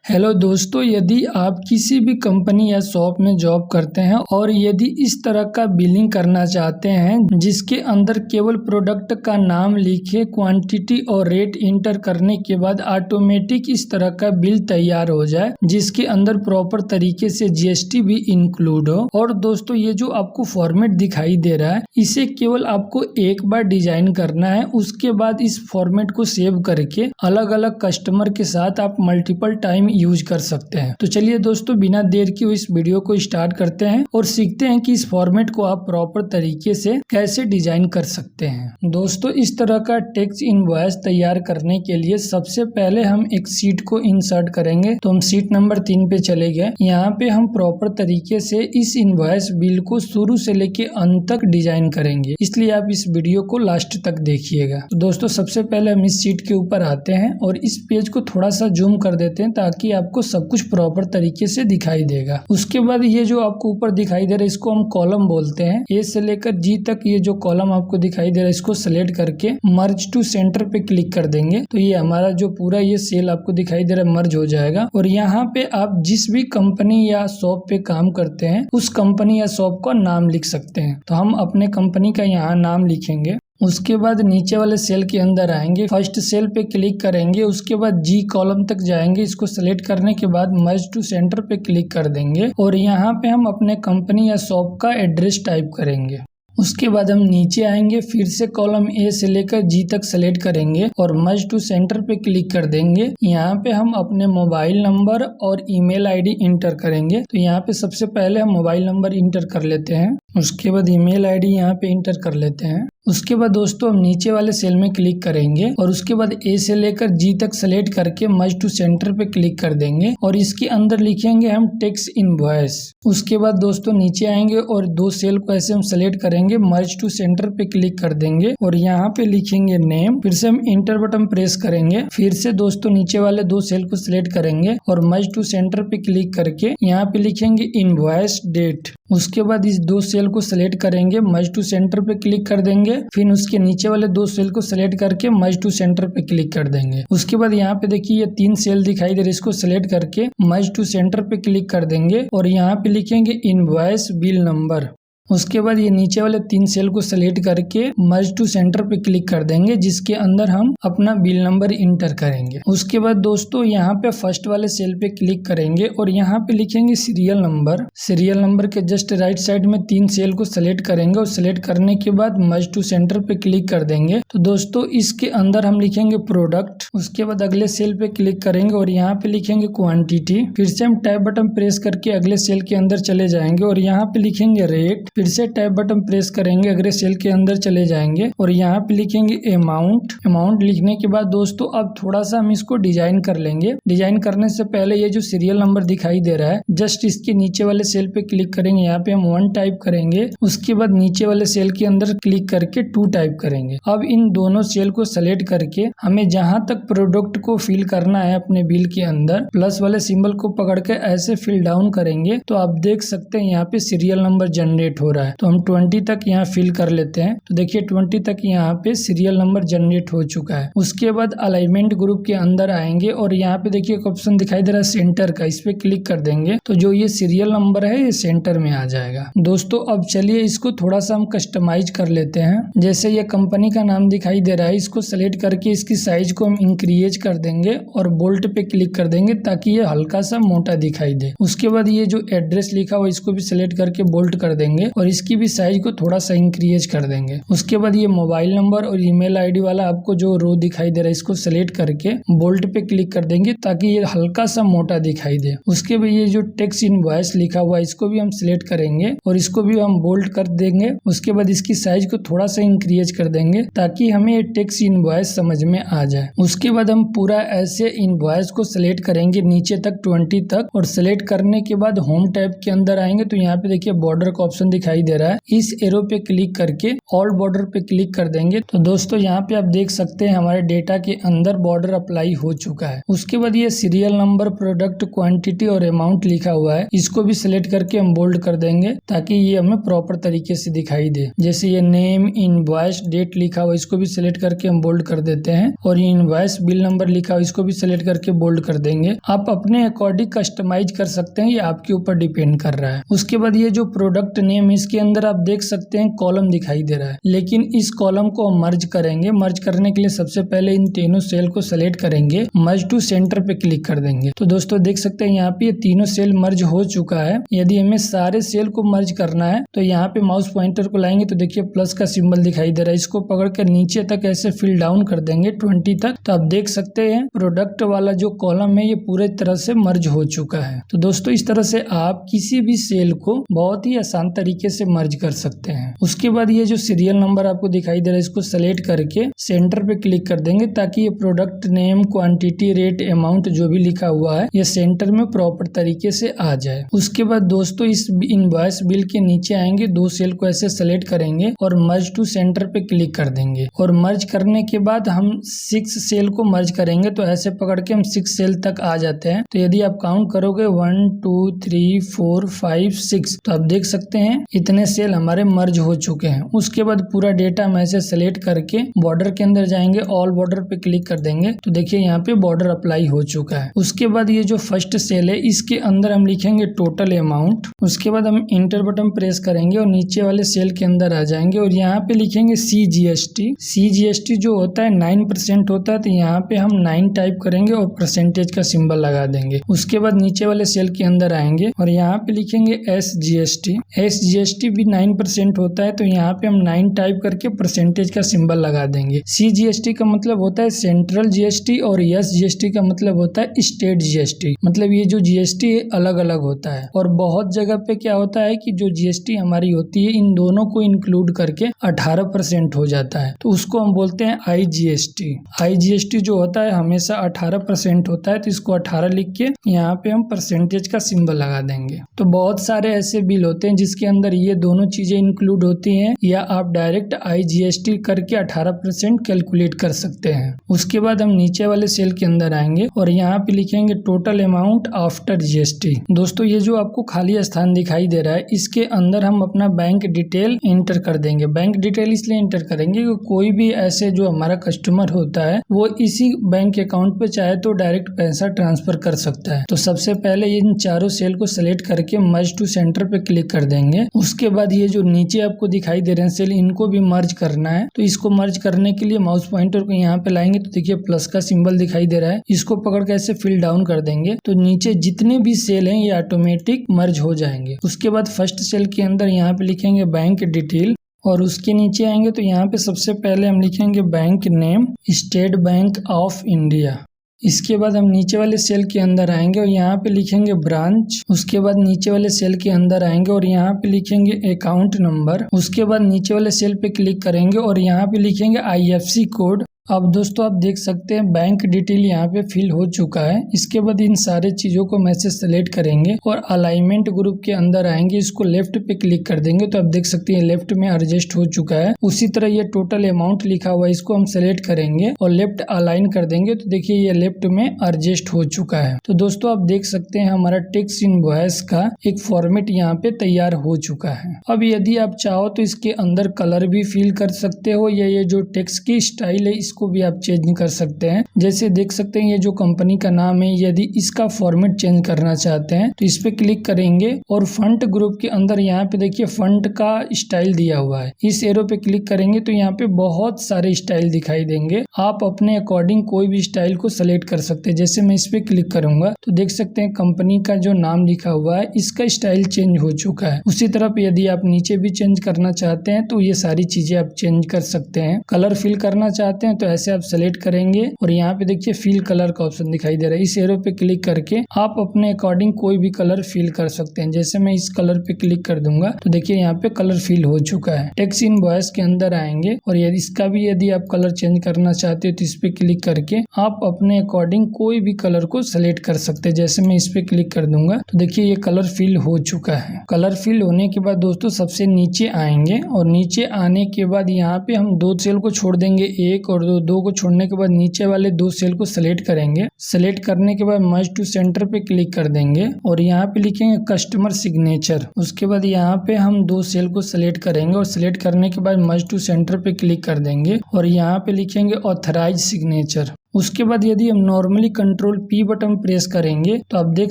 Hello दोस्तों, यदि आप किसी भी कंपनी या शॉप में जॉब करते हैं और यदि इस तरह का बिलिंग करना चाहते हैं जिसके अंदर केवल प्रोडक्ट का नाम लिखे, क्वांटिटी और रेट इंटर करने के बाद ऑटोमेटिक इस तरह का बिल तैयार हो जाए जिसके अंदर प्रॉपर तरीके से जीएसटी भी इंक्लूड हो। और दोस्तों, ये जो आपको फॉर्मेट दिखाई दे रहा है इसे केवल आपको एक बार डिजाइन करना है। उसके बाद इस फॉर्मेट को सेव करके अलग अलग कस्टमर के साथ आप मल्टीपल टाइम यूज कर सकते हैं। तो चलिए दोस्तों, बिना देर के इस वीडियो को स्टार्ट करते हैं और सीखते हैं कि इस फॉर्मेट को आप प्रॉपर तरीके से कैसे डिजाइन कर सकते हैं। दोस्तों, इस तरह का टेक्स्ट इनवॉइस तैयार करने के लिए सबसे पहले हम एक शीट को इंसर्ट करेंगे। तो हम शीट नंबर 3 पे चले गए। यहाँ पे हम प्रॉपर तरीके से इस इनवॉइस बिल को शुरू से लेके अंत तक डिजाइन करेंगे, इसलिए आप इस वीडियो को लास्ट तक देखिएगा। तो दोस्तों, सबसे पहले हम इस शीट के ऊपर आते हैं और इस पेज को थोड़ा सा जूम कर देते हैं ताकि आपको सब कुछ प्रॉपर तरीके से दिखाई देगा। उसके बाद ये जो आपको ऊपर दिखाई दे रहा है इसको हम कॉलम बोलते हैं। ए से लेकर जी तक ये जो कॉलम आपको दिखाई दे रहा है इसको सेलेक्ट करके मर्ज टू सेंटर पे क्लिक कर देंगे तो ये हमारा जो पूरा ये सेल आपको दिखाई दे रहा है मर्ज हो जाएगा। और यहाँ पे आप जिस भी कंपनी या शॉप पे काम करते हैं उस कंपनी या शॉप का नाम लिख सकते हैं। तो हम अपने कंपनी का यहाँ नाम लिखेंगे। उसके बाद नीचे वाले सेल के अंदर आएंगे, फर्स्ट सेल पे क्लिक करेंगे। उसके बाद जी कॉलम तक जाएंगे। इसको सेलेक्ट करने के बाद मर्ज टू सेंटर पे क्लिक कर देंगे और यहाँ पे हम अपने कंपनी या शॉप का एड्रेस टाइप करेंगे। उसके बाद हम नीचे आएंगे, फिर से कॉलम ए से लेकर जी तक सेलेक्ट करेंगे और मर्ज टू सेंटर पे क्लिक कर देंगे। यहाँ पे हम अपने मोबाइल नंबर और ईमेल आईडी इंटर करेंगे। तो यहाँ पे सबसे पहले हम मोबाइल नंबर इंटर कर लेते हैं, उसके बाद ईमेल आईडी यहाँ पे इंटर कर लेते हैं। उसके बाद दोस्तों हम नीचे वाले सेल में क्लिक करेंगे और उसके बाद ए से लेकर जी तक सेलेक्ट करके मर्ज टू सेंटर पे क्लिक कर देंगे और इसके अंदर लिखेंगे हम टेक्स्ट इनवॉइस। उसके बाद दोस्तों नीचे आएंगे और दो सेल को ऐसे हम सेलेक्ट करेंगे, मर्ज टू सेंटर पे क्लिक कर देंगे और यहाँ पे लिखेंगे नेम। फिर से हम इंटर बटन प्रेस करेंगे। फिर से दोस्तों नीचे वाले दो सेल को सिलेक्ट करेंगे और मर्ज टू सेंटर पे क्लिक करके यहाँ पे लिखेंगे इनवॉइस डेट। उसके बाद इस दो सेल को सिलेक्ट करेंगे, मर्ज टू सेंटर पे क्लिक कर देंगे। फिर उसके नीचे वाले दो सेल को सिलेक्ट करके मर्ज टू सेंटर पे क्लिक कर देंगे। उसके बाद यहाँ पे देखिए ये 3 सेल दिखाई दे रहे, इसको सिलेक्ट करके मर्ज टू सेंटर पे क्लिक कर देंगे और यहाँ पे लिखेंगे इनवॉइस बिल नंबर। उसके बाद ये नीचे वाले 3 सेल को सेलेक्ट करके मर्ज टू सेंटर पे क्लिक कर देंगे जिसके अंदर हम अपना बिल नंबर इंटर करेंगे। उसके बाद दोस्तों यहाँ पे फर्स्ट वाले सेल पे क्लिक करेंगे और यहाँ पे लिखेंगे सीरियल नंबर। सीरियल नंबर के जस्ट राइट साइड में 3 सेल को सेलेक्ट करेंगे और सेलेक्ट करने के बाद मर्ज टू सेंटर पे क्लिक कर देंगे। तो दोस्तों इसके अंदर हम लिखेंगे प्रोडक्ट। उसके बाद अगले सेल पे क्लिक करेंगे और यहाँ पे लिखेंगे क्वांटिटी। फिर से हम टैब बटन प्रेस करके अगले सेल के अंदर चले जाएंगे और यहाँ पे लिखेंगे रेट। फिर से टैब बटन प्रेस करेंगे, अगले सेल के अंदर चले जाएंगे और यहाँ पे लिखेंगे अमाउंट। अमाउंट लिखने के बाद दोस्तों अब थोड़ा सा हम इसको डिजाइन कर लेंगे। डिजाइन करने से पहले ये जो सीरियल नंबर दिखाई दे रहा है जस्ट इसके नीचे वाले सेल पे क्लिक करेंगे, यहाँ पे हम 1 टाइप करेंगे। उसके बाद नीचे वाले सेल के अंदर क्लिक करके 2 टाइप करेंगे। अब इन दोनों सेल को सेलेक्ट करके हमें जहां तक प्रोडक्ट को फिल करना है अपने बिल के अंदर प्लस वाले सिंबल को पकड़ के ऐसे फिल डाउन करेंगे तो आप देख सकते हैं यहाँ पे सीरियल नंबर जनरेट हो रहा है। तो हम 20 तक यहाँ फिल कर लेते हैं। तो देखिए 20 तक यहाँ पे सीरियल नंबर जनरेट हो चुका है। उसके बाद अलाइनमेंट ग्रुप के अंदर आएंगे और यहाँ पे देखिए एक ऑप्शन दिखाई दे रहा है सेंटर का, इस पे क्लिक कर देंगे तो जो ये सीरियल नंबर है ये सेंटर में आ जाएगा। दोस्तों अब चलिए इसको थोड़ा सा हम कस्टमाइज कर लेते हैं। जैसे ये कंपनी का नाम दिखाई दे रहा है, इसको सेलेक्ट करके इसकी साइज को हम इंक्रीज कर देंगे और बोल्ट पे क्लिक कर देंगे ताकि ये हल्का सा मोटा दिखाई दे। उसके बाद ये जो एड्रेस लिखा हुआ इसको भी सिलेक्ट करके बोल्ट कर देंगे और इसकी भी साइज को थोड़ा सा इंक्रीज कर देंगे। उसके बाद ये मोबाइल नंबर और ईमेल आईडी वाला आपको जो रो दिखाई दे रहा है इसको सेलेक्ट करके बोल्ट पे क्लिक कर देंगे ताकि ये हल्का सा मोटा दिखाई दे। उसके बाद ये जो टेक्स्ट इनवॉइस लिखा हुआ है इसको भी हम सिलेक्ट करेंगे और इसको भी हम बोल्ट कर देंगे। उसके बाद इसकी साइज को थोड़ा सा इंक्रीज कर देंगे ताकि हमें ये टेक्स्ट इनवॉइस समझ में आ जाए। उसके बाद हम पूरा ऐसे इनवॉइस को सिलेक्ट करेंगे नीचे तक 20 तक और सिलेक्ट करने के बाद होम टैब के अंदर आएंगे तो यहाँ पे देखिए बॉर्डर का ऑप्शन दिखाई दे रहा है, इस एरो पे क्लिक करके ऑल बॉर्डर पे क्लिक कर देंगे तो दोस्तों यहाँ पे आप देख सकते हैं हमारे डेटा के अंदर बॉर्डर अप्लाई हो चुका है। उसके बाद ये सीरियल नंबर, प्रोडक्ट, क्वांटिटी और अमाउंट लिखा हुआ है, इसको भी सिलेक्ट करके हम बोल्ड कर देंगे ताकि ये हमें प्रॉपर तरीके से दिखाई दे। जैसे ये नेम, इनवॉइस, डेट लिखा हुआ, इसको भी सिलेक्ट करके हम बोल्ड कर देते हैं और ये इनवॉइस, बिल नंबर लिखा हुआ, इसको भी सिलेक्ट करके बोल्ड कर देंगे। आप अपने अकॉर्डिंग कस्टमाइज कर सकते हैं, ये आपके ऊपर डिपेंड कर रहा है। उसके बाद ये जो प्रोडक्ट नेम, इसके अंदर आप देख सकते हैं कॉलम दिखाई दे रहा है, लेकिन इस कॉलम को हम मर्ज करेंगे। मर्ज करने के लिए सबसे पहले इन तीनों सेल को सेलेक्ट करेंगे, मर्ज टू सेंटर पे क्लिक कर देंगे। तो दोस्तों देख सकते हैं यहाँ पे ये तीनों सेल मर्ज हो चुका है। यदि हमें सारे सेल को मर्ज करना है तो यहाँ पे माउस पॉइंटर को लाएंगे तो देखिए प्लस का सिंबल दिखाई दे रहा है, इसको पकड़ कर नीचे तक ऐसे फिल डाउन कर देंगे 20 तक। तो आप देख सकते हैं प्रोडक्ट वाला जो कॉलम है ये पूरे तरह से मर्ज हो चुका है। तो दोस्तों इस तरह से आप किसी भी सेल को बहुत ही आसान तरीके से मर्ज कर सकते हैं। उसके बाद ये जो सीरियल नंबर आपको दिखाई दे रहा है, इसको सेलेक्ट करके सेंटर पे क्लिक कर देंगे ताकि ये product name, quantity, rate, amount जो भी लिखा हुआ है ये सेंटर में प्रॉपर तरीके से आ जाए। उसके बाद दोस्तों इस इनवॉइस बिल के नीचे आएंगे, दो सेल को ऐसे सेलेक्ट करेंगे और मर्ज टू सेंटर पे क्लिक कर देंगे और मर्ज करने के बाद हम 6 सेल को मर्ज करेंगे। तो ऐसे पकड़ के हम 6 सेल तक आ जाते हैं। तो यदि आप काउंट करोगे 1 2 3 4 5 6 तो आप देख सकते हैं इतने सेल हमारे मर्ज हो चुके हैं। उसके बाद पूरा डेटा हम ऐसे सेलेक्ट करके बॉर्डर के अंदर जाएंगे, ऑल बॉर्डर पे क्लिक कर देंगे तो देखिए यहाँ पे बॉर्डर अप्लाई हो चुका है। उसके बाद ये जो फर्स्ट सेल है इसके अंदर हम लिखेंगे टोटल अमाउंट। उसके बाद हम इंटर बटन प्रेस करेंगे और नीचे वाले सेल के अंदर आ जाएंगे और यहाँ पे लिखेंगे CGST। CGST जो होता है 9% होता है, तो यहाँ पे हम 9 टाइप करेंगे और परसेंटेज का सिंबल लगा देंगे। उसके बाद नीचे वाले सेल के अंदर आएंगे और यहाँ पे लिखेंगे SGST। SGST भी 9% होता है, तो यहाँ पे हम 9 टाइप करके परसेंटेज का सिंबल लगा देंगे। CGST का मतलब होता है सेंट्रल GST और SGST का मतलब होता है स्टेट GST। मतलब ये जो GST है अलग अलग होता है और बहुत जगह पे क्या होता है कि जो GST हमारी होती है इन दोनों को इंक्लूड करके 18% हो जाता है, तो उसको हम बोलते हैं IGST। IGST जो होता है हमेशा 18% होता है, तो इसको 18 लिख के यहाँ पे हम परसेंटेज का सिंबल लगा देंगे। तो बहुत सारे ऐसे बिल होते हैं जिसके अंदर ये दोनों चीजें इंक्लूड होती हैं, या आप डायरेक्ट IGST करके 18% कैलकुलेट कर सकते हैं। उसके बाद हम नीचे वाले सेल के अंदर आएंगे और यहाँ पे लिखेंगे टोटल अमाउंट आफ्टर GST। दोस्तों ये जो आपको खाली स्थान दिखाई दे रहा है इसके अंदर हम अपना बैंक डिटेल इंटर कर देंगे। बैंक डिटेल इसलिए इंटर करेंगे कि कोई भी ऐसे जो हमारा कस्टमर होता है वो इसी बैंक अकाउंट पे चाहे तो डायरेक्ट पैसा ट्रांसफर कर सकता है। तो सबसे पहले इन चारों सेल को सिलेक्ट करके मर्ज टू सेंटर पे क्लिक कर देंगे। उसके बाद ये जो नीचे आपको दिखाई दे रहे हैं सेल, इनको भी मर्ज करना है। तो इसको मर्ज करने के लिए माउस पॉइंटर को यहाँ पे लाएंगे तो देखिए प्लस का सिंबल दिखाई दे रहा है, इसको पकड़ के ऐसे फिल डाउन कर देंगे तो नीचे जितने भी सेल हैं ये ऑटोमेटिक मर्ज हो जाएंगे। उसके बाद फर्स्ट सेल के अंदर यहाँ पे लिखेंगे बैंक डिटेल और उसके नीचे आएंगे तो यहाँ पे सबसे पहले हम लिखेंगे bank name, state bank of India. इसके बाद हम नीचे वाले सेल के अंदर आएंगे और यहाँ पे लिखेंगे ब्रांच। उसके बाद नीचे वाले सेल के अंदर आएंगे और यहाँ पे लिखेंगे अकाउंट नंबर। उसके बाद नीचे वाले सेल पे क्लिक करेंगे और यहाँ पे लिखेंगे IFSC कोड। अब दोस्तों आप देख सकते हैं बैंक डिटेल यहाँ पे फिल हो चुका है। इसके बाद इन सारे चीजों को मैं से सेलेक्ट करेंगे और अलाइनमेंट ग्रुप के अंदर आएंगे, इसको लेफ्ट पे क्लिक कर देंगे तो आप देख सकते हैं लेफ्ट में एडजस्ट हो चुका है। उसी तरह ये टोटल अमाउंट लिखा हुआ है, इसको हम सेलेक्ट करेंगे और लेफ्ट अलाइन कर देंगे तो देखिए ये लेफ्ट में एडजस्ट हो चुका है। तो दोस्तों आप देख सकते हैं हमारा टैक्स इनवॉइस का एक फॉर्मेट यहाँ पे तैयार हो चुका है। अब यदि आप चाहो तो इसके अंदर कलर भी फिल कर सकते हो, या ये जो टैक्स की स्टाइल है इसको भी आप चेंज कर सकते हैं। जैसे देख सकते हैं ये जो कंपनी का नाम है, यदि इसका फॉर्मेट चेंज करना चाहते हैं तो इस पे क्लिक करेंगे और फंट ग्रुप के अंदर यहाँ पे देखिए फंट का स्टाइल दिया हुआ है, इस एरो पे क्लिक करेंगे तो यहाँ पे बहुत सारे स्टाइल दिखाई देंगे। आप अपने अकॉर्डिंग कोई भी स्टाइल को सेलेक्ट कर सकते हैं। जैसे मैं इस पे क्लिक करूंगा तो देख सकते हैं कंपनी का जो नाम लिखा हुआ है इसका स्टाइल चेंज हो चुका है। उसी तरह यदि आप नीचे भी चेंज करना चाहते हैं तो ये सारी चीजें आप चेंज कर सकते हैं। कलर फिल करना चाहते हैं तो ऐसे आप सेलेक्ट करेंगे और यहाँ पे देखिए फिल कलर का ऑप्शन दिखाई दे रहा है। इस एरो पे क्लिक करके आप अपने अकॉर्डिंग कोई भी कलर फिल कर सकते हैं। जैसे मैं इस कलर पे क्लिक कर दूंगा तो देखिए यहाँ पे कलर फिल हो चुका है। टेक्स्ट इनवॉइस के अंदर आएंगे और यदि इसका भी यदि आप कलर चेंज करना चाहते हो तो इस पे क्लिक करके आप अपने अकॉर्डिंग कोई भी कलर को सेलेक्ट कर सकते हैं। जैसे मैं इस पे क्लिक कर दूंगा तो देखिए ये कलर फिल हो चुका है। कलर फिल होने के बाद दोस्तों सबसे नीचे आएंगे और नीचे आने के बाद यहाँ पे हम दो सेल को छोड़ देंगे, एक और दो को छोड़ने के बाद नीचे वाले दो सेल को सेलेक्ट करेंगे। सेलेक्ट करने के बाद मर्ज टू सेंटर पे क्लिक कर देंगे और यहाँ पे लिखेंगे कस्टमर सिग्नेचर। उसके बाद यहाँ पे हम दो सेल को सेलेक्ट करेंगे और सेलेक्ट करने के बाद मर्ज टू सेंटर पे क्लिक कर देंगे और यहाँ पे लिखेंगे ऑथराइज सिग्नेचर। उसके बाद यदि हम normally control P button press करेंगे तो आप देख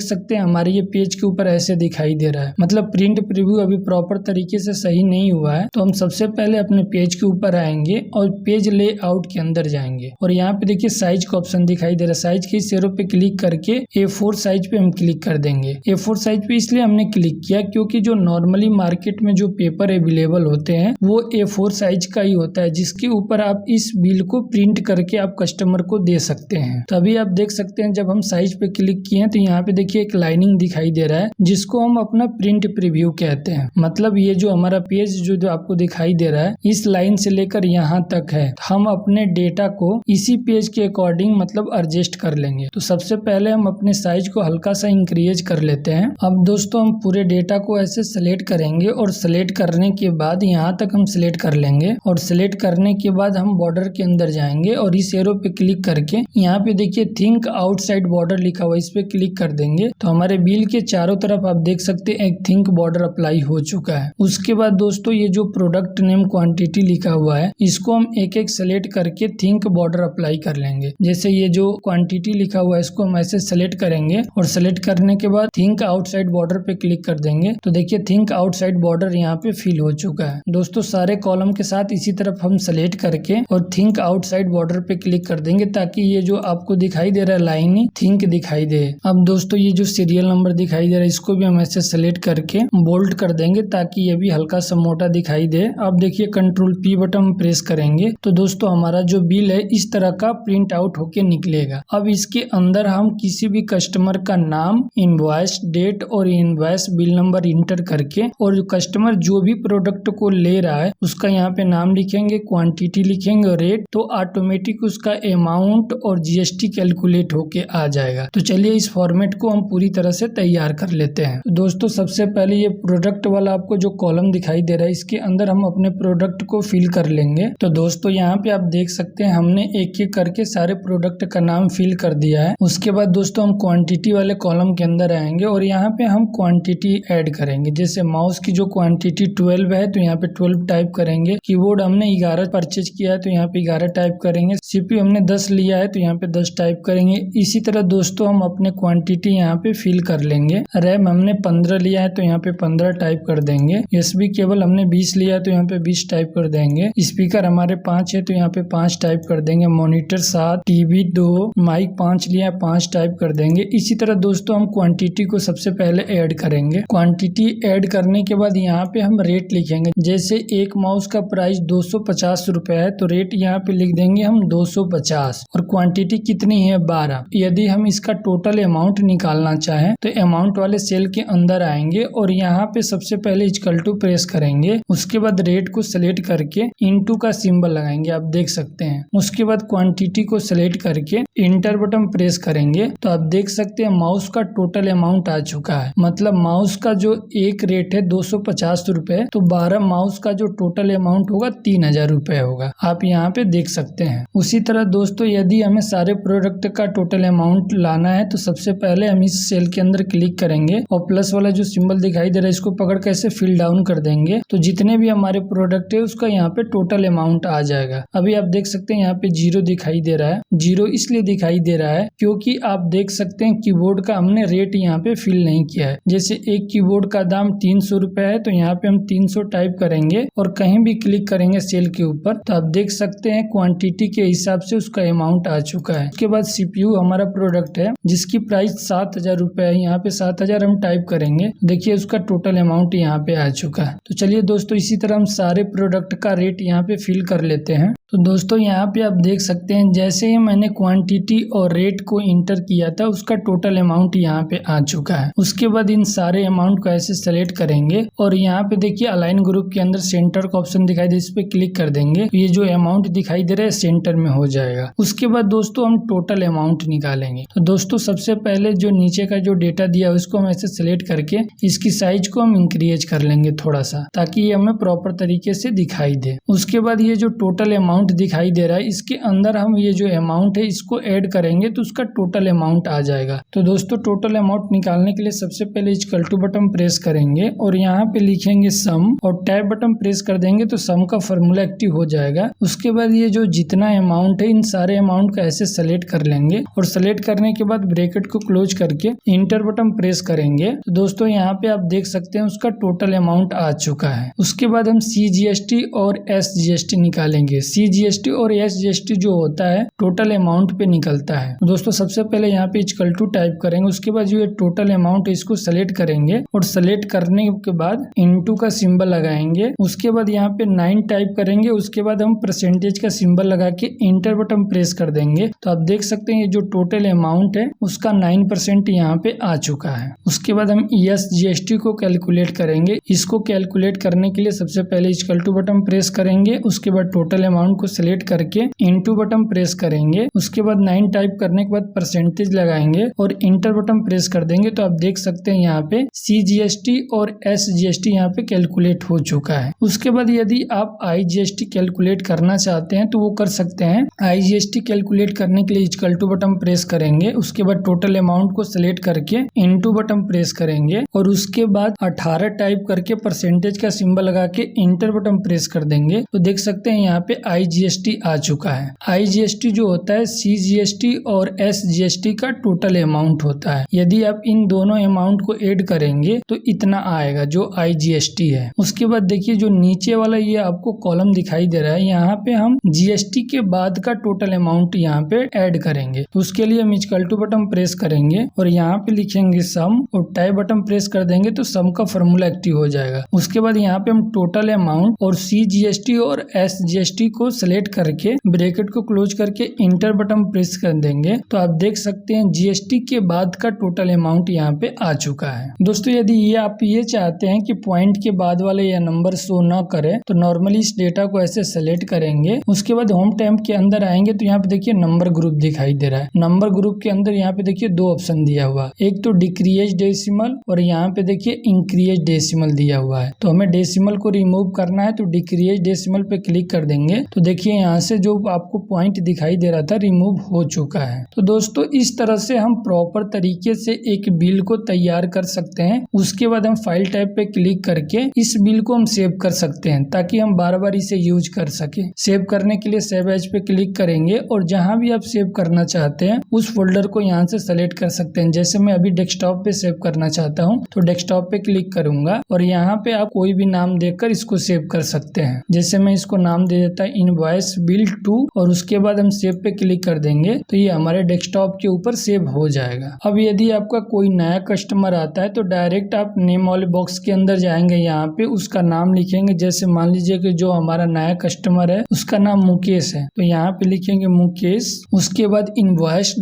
सकते हैं हमारे ये पेज के ऊपर ऐसे दिखाई दे रहा है। मतलब प्रिंट प्रीव्यू अभी प्रॉपर तरीके से सही नहीं हुआ है। तो हम सबसे पहले अपने पेज के ऊपर आएंगे और पेज लेआउट के अंदर जाएंगे और यहाँ पे देखिए साइज का ऑप्शन दिखाई दे रहा है। साइज के इस एरो पे क्लिक करके A4 साइज पे हम क्लिक कर देंगे। A4 साइज पे इसलिए हमने क्लिक किया क्योंकि जो नॉर्मली मार्केट में जो पेपर अवेलेबल होते हैं वो A4 साइज का ही होता है, जिसके ऊपर आप इस बिल को प्रिंट करके आप कस्टमर को दे सकते हैं। तो अभी आप देख सकते हैं जब हम साइज पे क्लिक किए हैं तो यहाँ पे देखिए एक लाइनिंग दिखाई दे रहा है जिसको हम अपना प्रिंट प्रीव्यू कहते हैं। मतलब ये जो हमारा पेज जो आपको दिखाई दे रहा है इस लाइन से लेकर यहाँ तक है। हम अपने डेटा को इसी पेज के अकॉर्डिंग मतलब एडजस्ट कर लेंगे। तो सबसे पहले हम अपने साइज को हल्का सा इंक्रीज कर लेते हैं। अब दोस्तों हम पूरे डेटा को ऐसे सेलेक्ट करेंगे और सेलेक्ट करने के बाद यहाँ तक हम सेलेक्ट कर लेंगे और सेलेक्ट करने के बाद हम बॉर्डर के अंदर जाएंगे और इस एरो पे क्लिक करके यहाँ पे देखिए थिंक आउटसाइड बॉर्डर लिखा हुआ है, इस पे क्लिक कर देंगे तो हमारे बिल के चारों तरफ आप देख सकते हैं एक थिंक बॉर्डर अप्लाई हो चुका है। उसके बाद दोस्तों ये जो प्रोडक्ट नेम क्वांटिटी लिखा हुआ है इसको हम एक एक सेलेक्ट करके थिंक बॉर्डर अप्लाई कर लेंगे। जैसे ये जो क्वांटिटी लिखा हुआ है इसको हम ऐसे सेलेक्ट करेंगे और सेलेक्ट करने के बाद थिंक आउटसाइड बॉर्डर पे क्लिक कर देंगे तो देखिए थिंक आउटसाइड बॉर्डर यहाँ पे फिल हो चुका है। दोस्तों सारे कॉलम के साथ इसी तरफ हम सेलेक्ट करके और थिंक आउटसाइड बॉर्डर पे क्लिक कर देंगे ताकि ये जो आपको दिखाई दे रहा है लाइन ही थिंक दिखाई दे। अब दोस्तों ये जो सीरियल नंबर दिखाई दे रहा है इसको भी हम ऐसे सेलेक्ट करके बोल्ड कर देंगे ताकि ये भी हल्का सा मोटा दिखाई दे। अब देखिए कंट्रोल P बटन प्रेस करेंगे तो दोस्तों हमारा जो बिल है इस तरह का प्रिंट आउट होके निकलेगा। अब इसके अंदर हम किसी भी कस्टमर का नाम, इनवॉइस डेट और इनवॉइस बिल नंबर इंटर करके और जो कस्टमर जो भी प्रोडक्ट को ले रहा है उसका यहाँ पे नाम लिखेंगे, क्वांटिटी लिखेंगे और रेट, तो ऑटोमेटिक उसका अमाउंट और GST कैलकुलेट होके आ जाएगा। तो चलिए इस फॉर्मेट को हम पूरी तरह से तैयार कर लेते हैं। तो दोस्तों सबसे पहले ये प्रोडक्ट वाला आपको जो कॉलम दिखाई दे रहा है इसके अंदर हम अपने प्रोडक्ट को फिल कर लेंगे। तो दोस्तों यहाँ पे आप देख सकते हैं हमने एक एक करके सारे प्रोडक्ट का नाम फिल कर दिया है। उसके बाद दोस्तों हम क्वांटिटी वाले कॉलम के अंदर आएंगे और यहाँ पे हम क्वांटिटी ऐड करेंगे। जैसे माउस की जो क्वांटिटी 12 है तो यहाँ पे 12 टाइप करेंगे। कीबोर्ड हमने 11 परचेज किया है तो यहाँ पे 11 टाइप करेंगे। CPU हमने 10 लिया है तो यहाँ पे 10 टाइप करेंगे। इसी तरह दोस्तों हम अपने क्वांटिटी यहाँ पे फिल कर लेंगे। रैम हमने 15 लिया है तो यहाँ पे 15 टाइप कर देंगे। USB केबल हमने 20 लिया है तो यहाँ पे 20 टाइप कर देंगे। स्पीकर हमारे 5 है तो यहाँ पे 5 टाइप कर देंगे। मॉनिटर 7, टीवी 2, माइक 5 लिया है 5 टाइप कर देंगे। इसी तरह दोस्तों हम क्वांटिटी को सबसे पहले ऐड करेंगे। क्वांटिटी ऐड करने के बाद यहाँ पे हम रेट लिखेंगे। जैसे एक माउस का प्राइस 250 रुपए है तो रेट यहाँ पे लिख देंगे हम 250 और क्वांटिटी कितनी है 12। यदि हम इसका टोटल अमाउंट निकालना चाहें तो अमाउंट वाले सेल के अंदर आएंगे और यहाँ पे सबसे पहले इक्वल टू प्रेस करेंगे। उसके बाद रेट को सिलेक्ट करके इनटू का सिंबल लगाएंगे, आप देख सकते हैं। उसके बाद क्वांटिटी को सिलेक्ट करके इंटर बटन प्रेस करेंगे तो आप देख सकते हैं माउस का टोटल अमाउंट आ चुका है। मतलब माउस का जो एक रेट है 250 रुपए तो 12 माउस का जो टोटल अमाउंट होगा 3000 रुपए होगा, आप यहाँ पे देख सकते हैं। उसी तरह दोस्तों यदि हमें सारे प्रोडक्ट का टोटल अमाउंट लाना है तो सबसे पहले हम इस सेल के अंदर क्लिक करेंगे और प्लस वाला जो सिंबल दिखाई दे रहा है इसको पकड़ के ऐसे फिल डाउन कर देंगे तो जितने भी हमारे प्रोडक्ट है उसका यहाँ पे टोटल अमाउंट आ जाएगा। अभी आप देख सकते हैं यहाँ पे 0 दिखाई दे रहा है। 0 इसलिए दिखाई दे रहा है क्योंकि आप देख सकते हैं कीबोर्ड का हमने रेट यहाँ पे फिल नहीं किया है। जैसे एक कीबोर्ड का दाम 300 रुपए है तो यहाँ पे हम 300 टाइप करेंगे और कहीं भी क्लिक करेंगे सेल के ऊपर तो आप देख सकते हैं क्वांटिटी के हिसाब से उसका अमाउंट आ चुका है। उसके बाद CPU हमारा प्रोडक्ट है जिसकी प्राइस 7000 रुपए है, यहाँ पे 7000 हम टाइप करेंगे। देखिए उसका टोटल अमाउंट यहाँ पे आ चुका है। तो चलिए दोस्तों इसी तरह हम सारे प्रोडक्ट का रेट यहाँ पे फिल कर लेते हैं। तो दोस्तों यहाँ पे आप देख सकते हैं जैसे ही मैंने क्वांटिटी और रेट को इंटर किया था उसका टोटल अमाउंट यहाँ पे आ चुका है। उसके बाद इन सारे अमाउंट को ऐसे सेलेक्ट करेंगे और यहाँ पे देखिए अलाइन ग्रुप के अंदर सेंटर का ऑप्शन दिखाई दे, इस पे क्लिक कर देंगे। ये जो अमाउंट दिखाई दे रहा है सेंटर में हो जाएगा। उसके बाद दोस्तों हम टोटल अमाउंट निकालेंगे। तो दोस्तों सबसे पहले जो नीचे का जो डेटा दिया है उसको हम ऐसे सेलेक्ट करके इसकी साइज को हम इंक्रीज कर लेंगे थोड़ा सा, ताकि ये हमें प्रॉपर तरीके से दिखाई दे। उसके बाद ये जो टोटल अमाउंट दिखाई दे रहा है इसके अंदर हम ये जो अमाउंट है इसको ऐड करेंगे तो उसका टोटल अमाउंट आ जाएगा। तो दोस्तों टोटल अमाउंट निकालने के लिए सबसे पहले इक्वल टू बटन प्रेस करेंगे और यहाँ पे लिखेंगे सम और टैब बटन प्रेस कर देंगे तो सम का फॉर्मूला एक्टिव हो जाएगा। उसके बाद ये जो जितना अमाउंट है इन सारे अमाउंट को ऐसे सेलेक्ट कर लेंगे और सेलेक्ट करने के बाद ब्रैकेट को क्लोज करके इंटर बटन प्रेस करेंगे। तो दोस्तों यहाँ पे आप देख सकते हैं उसका टोटल अमाउंट आ चुका है। उसके बाद हम CGST और SGST निकालेंगे। CGST और SGST जो होता है टोटल अमाउंट पे निकलता है। तो दोस्तों सबसे पहले यहाँ पे इक्वल टू टाइप करेंगे। उसके बाद जो ये टोटल अमाउंट है इसको सेलेक्ट करेंगे और सेलेक्ट करने के बाद इनटू का सिंबल लगाएंगे। उसके बाद यहाँ पे 9 टाइप करेंगे। उसके बाद हम परसेंटेज का सिंबल लगा के इंटर बटन प्रेस कर देंगे। तो आप देख सकते हैं ये जो टोटल अमाउंट है उसका 9% यहाँ पे आ चुका है। उसके बाद हम SGST को कैलकुलेट करेंगे। इसको कैलकुलेट करने के लिए सबसे पहले इक्वल टू बटन प्रेस करेंगे। उसके बाद टोटल अमाउंट को सिलेक्ट करके इनटू बटन प्रेस करेंगे। उसके बाद 9 टाइप करने के बाद परसेंटेज लगाएंगे और इंटर बटन प्रेस कर देंगे। तो आप देख सकते हैं यहाँ पे CGST और SGST यहाँ पे कैलकुलेट हो चुका है। उसके बाद यदि आप IGST कैलकुलेट करना चाहते हैं तो वो कर सकते हैं। IGST कैलकुलेट करने के लिए इक्वल टू बटन प्रेस करेंगे। उसके बाद टोटल अमाउंट को सिलेक्ट करके इनटू बटन प्रेस करेंगे और उसके बाद 18 टाइप करके परसेंटेज का सिंबल लगा के इंटर बटन प्रेस कर देंगे। तो देख सकते हैं यहाँ पे IGST आ चुका है। IGST जो होता है CGST और SGST का टोटल अमाउंट होता है। यदि आप इन दोनों अमाउंट को ऐड करेंगे तो इतना आएगा जो IGST है। उसके बाद देखिए जो नीचे वाला ये आपको कॉलम दिखाई दे रहा है यहाँ पे हम GST के बाद का टोटल अमाउंट यहाँ पे ऐड करेंगे। तो उसके लिए हम इक्वल टू बटन प्रेस करेंगे और यहाँ पे लिखेंगे सम और टाइप बटन प्रेस कर देंगे तो सम का फॉर्मूला एक्टिव हो जाएगा। उसके बाद यहाँ पे हम टोटल अमाउंट और CGST और SGST को सिलेक्ट करके ब्रैकेट को क्लोज करके इंटर बटन प्रेस कर देंगे। तो आप देख सकते हैं GST के बाद का टोटल अमाउंट यहाँ पे आ चुका है। दोस्तों यदि ये आप ये चाहते हैं कि पॉइंट के बाद वाले या नंबर शो न करे तो नॉर्मली इस डेटा को ऐसे सेलेक्ट करेंगे। उसके बाद होम टैब के अंदर आएंगे तो यहाँ पे देखिए नंबर ग्रुप दिखाई दे रहा है। नंबर ग्रुप के अंदर यहाँ पे देखिए 2 ऑप्शन दिया हुआ है, एक तो डिक्रीज डेसिमल और यहाँ पे देखिए इंक्रीज डेसिमल दिया हुआ है। तो हमें डेसिमल को रिमूव करना है तो डिक्रीज डेसिमल पे क्लिक कर देंगे। तो देखिए यहाँ से जो आपको पॉइंट दिखाई दे रहा था रिमूव हो चुका है। तो दोस्तों इस तरह से हम प्रॉपर तरीके से एक बिल को तैयार कर सकते हैं। उसके बाद हम फाइल टाइप पे क्लिक करके इस बिल को हम सेव कर सकते हैं ताकि हम बार बार इसे यूज कर सके। सेव करने के लिए सेव एज पे क्लिक करेंगे और जहां भी आप सेव करना चाहते हैं उस फोल्डर को यहां से सेलेक्ट कर सकते हैं। जैसे मैं अभी डेस्कटॉप पे सेव करना चाहता हूं तो डेस्कटॉप पे क्लिक करूंगा और यहाँ पे आप कोई भी नाम देकर इसको सेव कर सकते हैं। जैसे मैं इसको नाम दे देता हूँ इनवॉइस बिल 2 और उसके बाद हम सेव पे क्लिक कर देंगे तो ये हमारे डेस्कटॉप के ऊपर सेव हो जाएगा। अब यदि आपका कोई नया कस्टमर आता है तो डायरेक्ट आप नेम वाले बॉक्स के अंदर जाएंगे, यहाँ पे उसका नाम लिखेंगे। जैसे मान लीजिए कि जो हमारा नया कस्टमर है उसका नाम मुकेश है तो यहाँ पे लिखेंगे मुकेश। उसके बाद इनवॉइस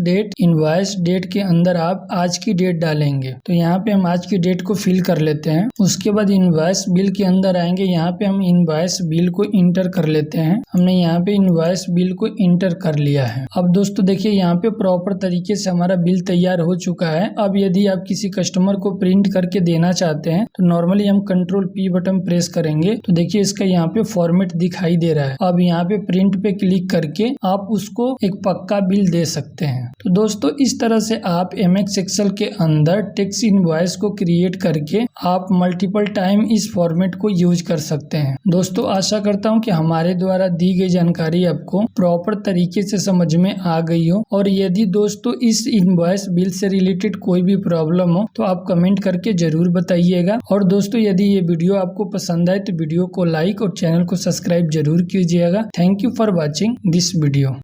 डेट के अंदर आप आज की डेट डालेंगे तो यहाँ पे हम आज की डेट को फिल कर लेते हैं। उसके बाद इनवॉइस बिल के अंदर आएंगे, यहाँ पे हम इनवॉइस बिल को इंटर कर लेते हैं। हमने यहाँ पे इनवॉइस बिल को इंटर कर लिया है। अब दोस्तों देखिए यहाँ पे प्रॉपर तरीके से हमारा बिल तैयार हो चुका है। अब यदि आप किसी कस्टमर को प्रिंट करके देना चाहते हैं तो नॉर्मली हम कंट्रोल P बटन प्रेस करेंगे तो देखिए इसका यहाँ पे फॉर्मेट दिखाई दे रहा है। अब यहाँ पे प्रिंट पे क्लिक करके आप उसको एक पक्का बिल दे सकते हैं। तो दोस्तों इस तरह से आप MX एक्सेल के अंदर टेक्स्ट इनवॉइस को क्रिएट करके आप मल्टीपल टाइम इस फॉर्मेट को यूज कर सकते हैं। दोस्तों आशा करता हूँ कि हमारे द्वारा दी गई जानकारी आपको प्रॉपर तरीके से समझ में आ गई हो। और यदि दोस्तों इस इनवॉइस बिल से रिलेटेड कोई भी प्रॉब्लम हो तो आप कमेंट करके जरूर बताइएगा। और दोस्तों यदि ये वीडियो आपको पसंद आए तो वीडियो को लाइक और चैनल को सब्सक्राइब जरूर कीजिएगा। Thank you for watching this video.